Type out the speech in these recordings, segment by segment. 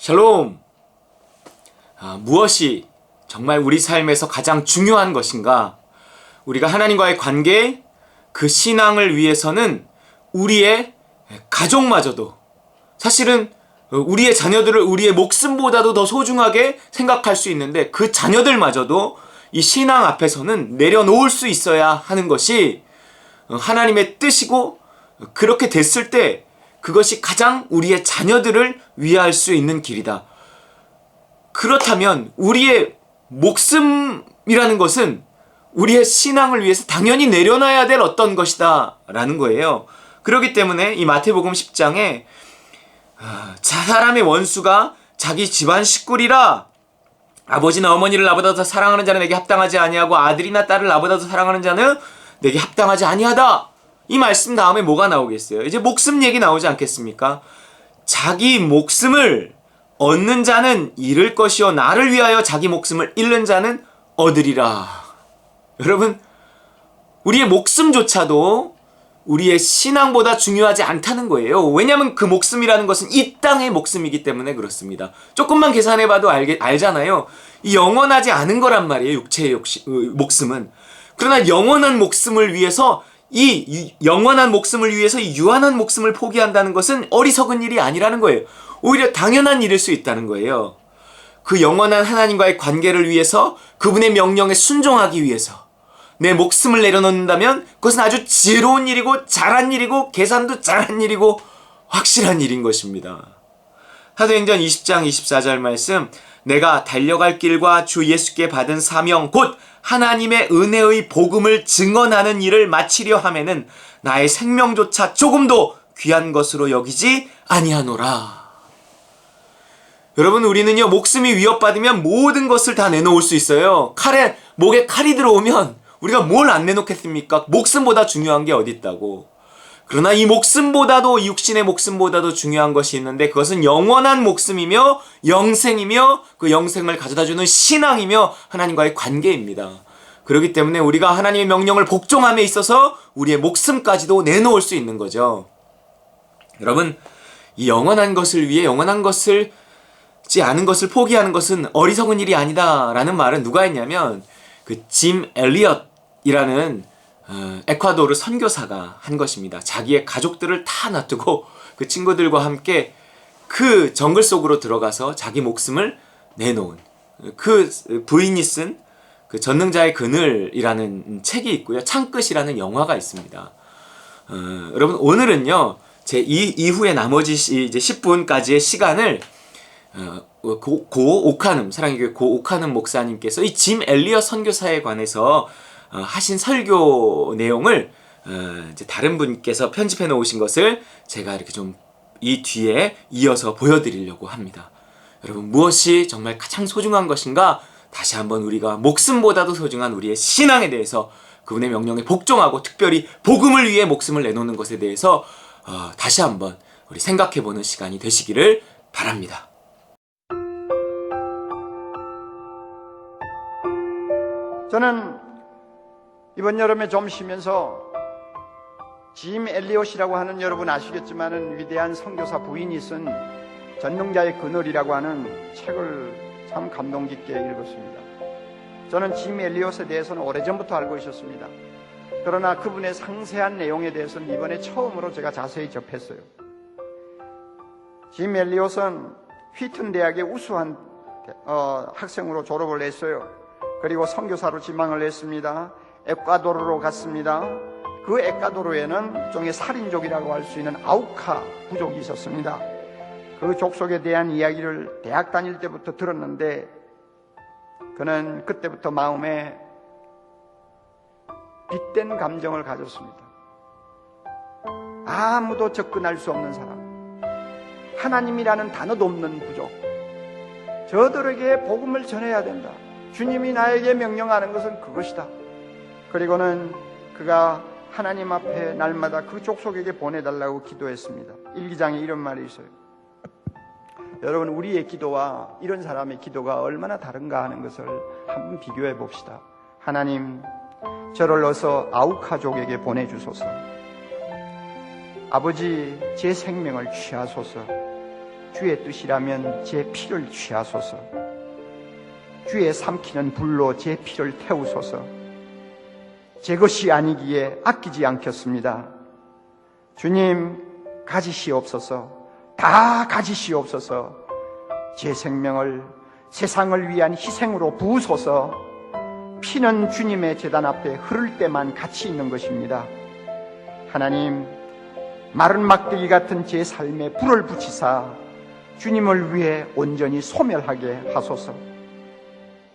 샬롬! 무엇이 정말 우리 삶에서 가장 중요한 것인가? 우리가 하나님과의 관계, 그 신앙을 위해서는 우리의 가족마저도, 사실은 우리의 자녀들을 우리의 목숨보다도 더 소중하게 생각할 수 있는데, 그 자녀들마저도 이 신앙 앞에서는 내려놓을 수 있어야 하는 것이 하나님의 뜻이고, 그렇게 됐을 때 그것이 가장 우리의 자녀들을 위할 수 있는 길이다. 그렇다면 우리의 목숨이라는 것은 우리의 신앙을 위해서 당연히 내려놔야 될 어떤 것이다 라는 거예요. 그렇기 때문에 이 마태복음 10장에 사람의 원수가 자기 집안 식구리라, 아버지나 어머니를 나보다 더 사랑하는 자는 내게 합당하지 아니하고 아들이나 딸을 나보다 더 사랑하는 자는 내게 합당하지 아니하다. 이 말씀 다음에 뭐가 나오겠어요? 이제 목숨 얘기 나오지 않겠습니까? 자기 목숨을 얻는 자는 잃을 것이요 나를 위하여 자기 목숨을 잃는 자는 얻으리라. 여러분, 우리의 목숨조차도 우리의 신앙보다 중요하지 않다는 거예요. 왜냐하면 그 목숨이라는 것은 이 땅의 목숨이기 때문에 그렇습니다. 조금만 계산해봐도 알잖아요. 이 영원하지 않은 거란 말이에요, 육체의 목숨은. 그러나 영원한 목숨을 위해서, 이 영원한 목숨을 위해서 이 유한한 목숨을 포기한다는 것은 어리석은 일이 아니라는 거예요. 오히려 당연한 일일 수 있다는 거예요. 그 영원한 하나님과의 관계를 위해서, 그분의 명령에 순종하기 위해서 내 목숨을 내려놓는다면 그것은 아주 지혜로운 일이고 잘한 일이고 계산도 잘한 일이고 확실한 일인 것입니다. 사도행전 20장 24절 말씀, 내가 달려갈 길과 주 예수께 받은 사명 곧 하나님의 은혜의 복음을 증언하는 일을 마치려 하면은 나의 생명조차 조금도 귀한 것으로 여기지 아니하노라. 여러분, 우리는요, 목숨이 위협받으면 모든 것을 다 내놓을 수 있어요. 목에 칼이 들어오면 우리가 뭘 안 내놓겠습니까? 목숨보다 중요한 게 어디 있다고. 그러나 이 목숨보다도, 이 육신의 목숨보다도 중요한 것이 있는데, 그것은 영원한 목숨이며 영생이며 그 영생을 가져다주는 신앙이며 하나님과의 관계입니다. 그렇기 때문에 우리가 하나님의 명령을 복종함에 있어서 우리의 목숨까지도 내놓을 수 있는 거죠. 여러분, 이 영원한 것을 위해 영원한 것을 않은 것을 포기하는 것은 어리석은 일이 아니다 라는 말은 누가 했냐면 그 짐 엘리엇이라는 에콰도르 선교사가 한 것입니다. 자기의 가족들을 다 놔두고 그 친구들과 함께 그 정글 속으로 들어가서 자기 목숨을 내놓은, 그 부인이 쓴 그 전능자의 그늘이라는 책이 있고요. 창끝이라는 영화가 있습니다. 여러분, 오늘은요, 제 이후에 나머지 이제 10분까지의 시간을 고 오카눔, 사랑의 교회 고 오카눔 목사님께서 이 짐 엘리엇 선교사에 관해서 하신 설교 내용을 이제 다른 분께서 편집해 놓으신 것을 제가 이렇게 좀 이 뒤에 이어서 보여드리려고 합니다. 여러분, 무엇이 정말 가장 소중한 것인가? 다시 한번 우리가 목숨보다도 소중한 우리의 신앙에 대해서, 그분의 명령에 복종하고 특별히 복음을 위해 목숨을 내놓는 것에 대해서 다시 한번 우리 생각해보는 시간이 되시기를 바랍니다. 저는 이번 여름에 좀 쉬면서 짐 엘리엇이라고 하는, 여러분 아시겠지만은 위대한 선교사 부인이 쓴 전능자의 그늘이라고 하는 책을 참 감동 깊게 읽었습니다. 저는 짐 엘리엇에 대해서는 오래전부터 알고 있었습니다. 그러나 그분의 상세한 내용에 대해서는 이번에 처음으로 제가 자세히 접했어요. 짐 엘리엇은 휘튼 대학의 우수한 학생으로 졸업을 했어요. 그리고 선교사로 지망을 했습니다. 에콰도르로 갔습니다. 그 에콰도르에는 일종의 살인족이라고 할 수 있는 아우카 부족이 있었습니다. 그 족속에 대한 이야기를 대학 다닐 때부터 들었는데, 그는 그때부터 마음에 빗댄 감정을 가졌습니다. 아무도 접근할 수 없는 사람, 하나님이라는 단어도 없는 부족, 저들에게 복음을 전해야 된다. 주님이 나에게 명령하는 것은 그것이다. 그리고는 그가 하나님 앞에 날마다 그 족속에게 보내달라고 기도했습니다. 일기장에 이런 말이 있어요. 여러분, 우리의 기도와 이런 사람의 기도가 얼마나 다른가 하는 것을 한번 비교해 봅시다. 하나님, 저를 어서 아우카족에게 보내주소서. 아버지, 제 생명을 취하소서. 주의 뜻이라면 제 피를 취하소서. 주의 삼키는 불로 제 피를 태우소서. 제 것이 아니기에 아끼지 않겠습니다. 주님, 가지시옵소서. 다 가지시옵소서. 제 생명을 세상을 위한 희생으로 부으소서. 피는 주님의 제단 앞에 흐를 때만 가치 있는 것입니다. 하나님, 마른 막대기 같은 제 삶에 불을 붙이사 주님을 위해 온전히 소멸하게 하소서.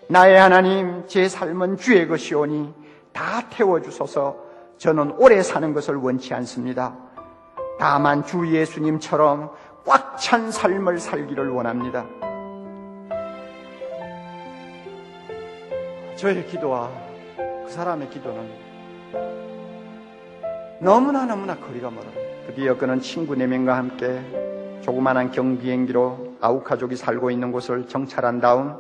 나의 하나님, 제 삶은 주의 것이오니 다 태워주소서. 저는 오래 사는 것을 원치 않습니다. 다만 주 예수님처럼 꽉 찬 삶을 살기를 원합니다. 저의 기도와 그 사람의 기도는 너무나 거리가 멀어요. 드디어 그는 친구 4명과 함께 조그만한 경비행기로 아우카족이 살고 있는 곳을 정찰한 다음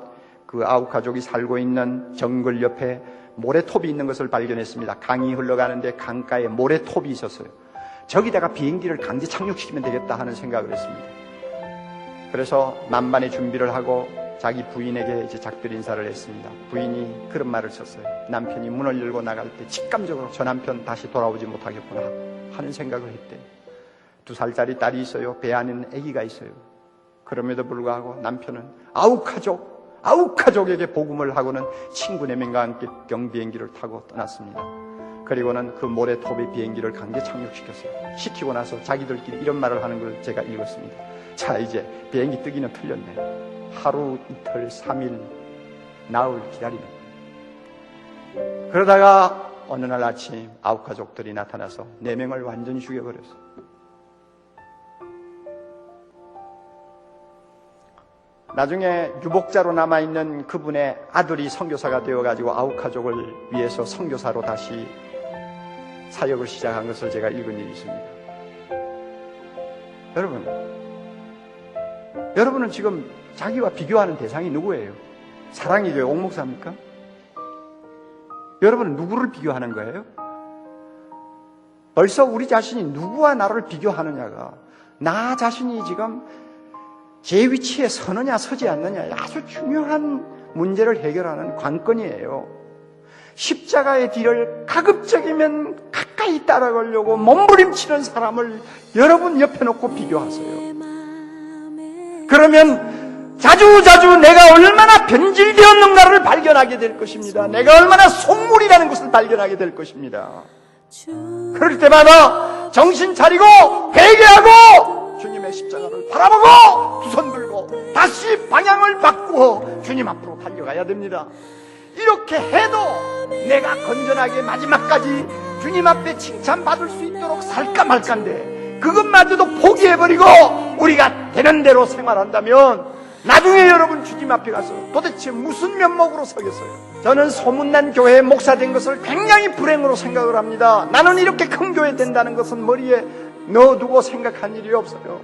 그 아우카족이 살고 있는 정글 옆에 모래톱이 있는 것을 발견했습니다. 강이 흘러가는데 강가에 모래톱이 있었어요. 저기다가 비행기를 강제 착륙시키면 되겠다 하는 생각을 했습니다. 그래서 만반의 준비를 하고 자기 부인에게 이제 작별 인사를 했습니다. 부인이 그런 말을 썼어요. 남편이 문을 열고 나갈 때 직감적으로 저 남편 다시 돌아오지 못하겠구나 하는 생각을 했대요. 2살짜리 딸이 있어요. 배 안에는 아기가 있어요. 그럼에도 불구하고 남편은 아우카족에게 복음을 하고는 친구 4명과 함께 경비행기를 타고 떠났습니다. 그리고는 그 모래톱의 비행기를 강제 착륙시켰어요. 시키고 나서 자기들끼리 이런 말을 하는 걸 제가 읽었습니다. 자, 이제 비행기 뜨기는 틀렸네. 하루, 이틀, 3일, 나흘 기다리는. 그러다가 어느 날 아침 아우카족들이 나타나서 4명을 완전히 죽여버렸어요. 나중에 유복자로 남아있는 그분의 아들이 선교사가 되어가지고 아우카족을 위해서 선교사로 다시 사역을 시작한 것을 제가 읽은 일이 있습니다. 여러분은 지금 자기와 비교하는 대상이 누구예요? 사랑의 교회 옥목사입니까? 여러분은 누구를 비교하는 거예요? 벌써 우리 자신이 누구와 나를 비교하느냐가 나 자신이 지금 제 위치에 서느냐 서지 않느냐 아주 중요한 문제를 해결하는 관건이에요. 십자가의 뒤를 가급적이면 가까이 따라가려고 몸부림치는 사람을 여러분 옆에 놓고 비교하세요. 그러면 자주 내가 얼마나 변질되었는가를 발견하게 될 것입니다. 내가 얼마나 속물이라는 것을 발견하게 될 것입니다. 그럴 때마다 정신 차리고 회개하고 주님의 십자가를 바라보고 두 손 들고 다시 방향을 바꾸어 주님 앞으로 달려가야 됩니다. 이렇게 해도 내가 건전하게 마지막까지 주님 앞에 칭찬받을 수 있도록 살까 말까인데 그것마저도 포기해버리고 우리가 되는 대로 생활한다면 나중에 여러분 주님 앞에 가서 도대체 무슨 면목으로 서겠어요? 저는 소문난 교회에 목사 된 것을 굉장히 불행으로 생각을 합니다. 나는 이렇게 큰 교회 된다는 것은 머리에 넣어두고 생각한 일이 없어요.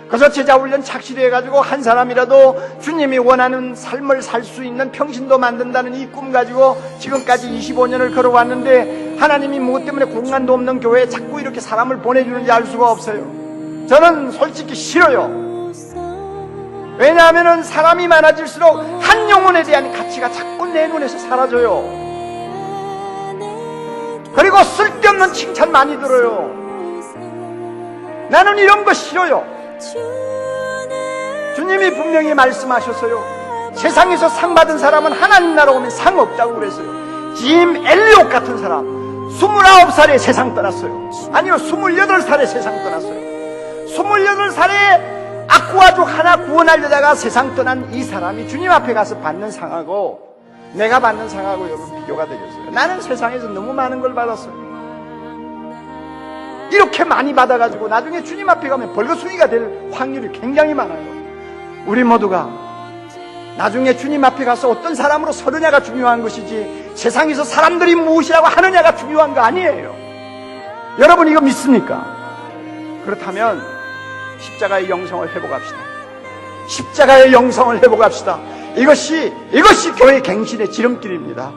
그래서 제자훈련 착실히 해가지고 한 사람이라도 주님이 원하는 삶을 살 수 있는 평신도 만든다는 이 꿈 가지고 지금까지 25년을 걸어왔는데 하나님이 무엇 때문에 공간도 없는 교회에 자꾸 이렇게 사람을 보내주는지 알 수가 없어요. 저는 솔직히 싫어요. 왜냐하면 사람이 많아질수록 한 영혼에 대한 가치가 자꾸 내 눈에서 사라져요. 그리고 쓸데없는 칭찬 많이 들어요. 나는 이런 거 싫어요. 주님이 분명히 말씀하셨어요. 세상에서 상 받은 사람은 하나님 나라 오면 상 없다고 그랬어요. 짐 엘리옥 같은 사람 29살에 세상 떠났어요. 아니요, 28살에 세상 떠났어요. 28살에 아쿠아족 하나 구원하려다가 세상 떠난 이 사람이 주님 앞에 가서 받는 상하고 내가 받는 상하고 여러분 비교가 되겠어요? 나는 세상에서 너무 많은 걸 받았어요. 이렇게 많이 받아가지고 나중에 주님 앞에 가면 벌거숭이가 될 확률이 굉장히 많아요. 우리 모두가 나중에 주님 앞에 가서 어떤 사람으로 서느냐가 중요한 것이지 세상에서 사람들이 무엇이라고 하느냐가 중요한 거 아니에요. 여러분 이거 믿습니까? 그렇다면 십자가의 영성을 회복합시다. 십자가의 영성을 회복합시다. 이것이 교회 갱신의 지름길입니다.